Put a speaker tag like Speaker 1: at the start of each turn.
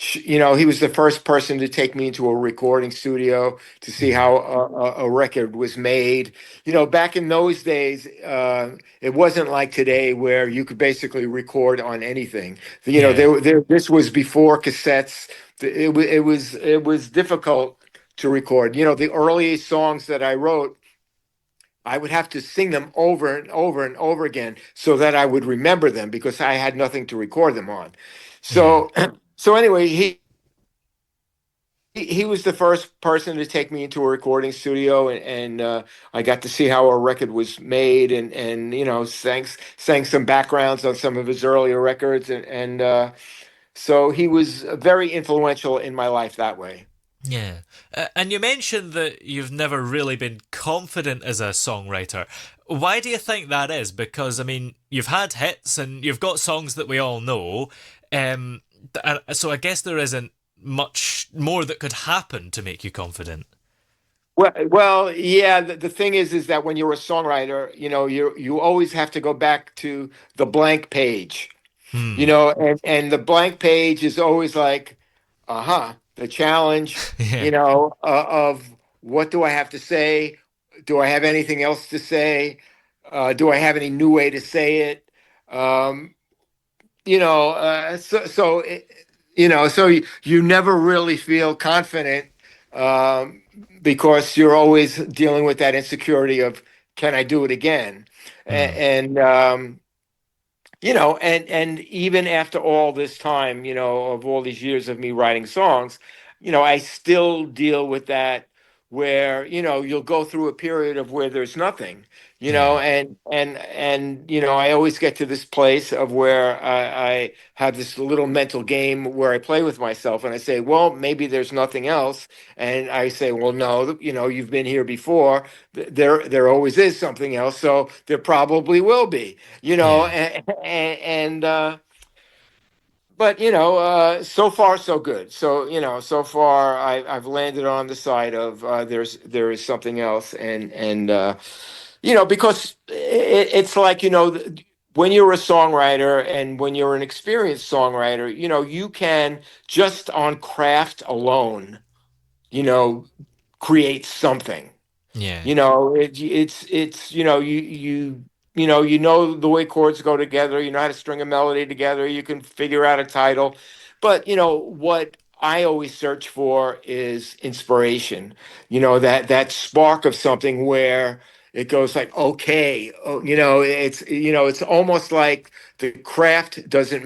Speaker 1: he was the first person to take me into a recording studio to see
Speaker 2: Mm.
Speaker 1: how a record was made. Back in those days, it wasn't like today where you could basically record on anything.
Speaker 2: Yeah.
Speaker 1: This was before cassettes. It was difficult to record. The earliest songs that I wrote, I would have to sing them over and over and over again so that I would remember them because I had nothing to record them on.
Speaker 2: Yeah.
Speaker 1: So, so anyway, he was the first person to take me into a recording studio, and I got to see how a record was made, and sang some backgrounds on some of his earlier records, and so he was very influential in my life that way.
Speaker 2: Yeah. And you mentioned that you've never really been confident as a songwriter. Why do you think that is? Because, I mean, you've had hits and you've got songs that we all know. Um, so I guess there isn't much more that could happen to make you confident.
Speaker 1: Well, yeah. The thing is that when you're a songwriter, you always have to go back to the blank page.
Speaker 2: Hmm.
Speaker 1: And the blank page is always like, the challenge,
Speaker 2: Yeah.
Speaker 1: of what do I have to say? Do I have anything else to say? Do I have any new way to say it? Um, so you never really feel confident, um, because you're always dealing with that insecurity of, can I do it again?
Speaker 2: Hmm.
Speaker 1: And even after all this time, of all these years of me writing songs, I still deal with that, where, you'll go through a period of where there's nothing,
Speaker 2: Yeah.
Speaker 1: and I always get to this place of where I have this little mental game where I play with myself and I say, well, maybe there's nothing else. And I say, well, no, you've been here before. There always is something else. So there probably will be,
Speaker 2: Yeah.
Speaker 1: and but so far so good. So so far I've landed on the side of, there is something else, and because it's like, when you're a songwriter and when you're an experienced songwriter, you can, just on craft alone, you know create something.
Speaker 2: Yeah.
Speaker 1: It's you know the way chords go together, you know how to string a melody together, you can figure out a title. But what I always search for is inspiration. That spark of something where it goes like, okay, it's almost like the craft doesn't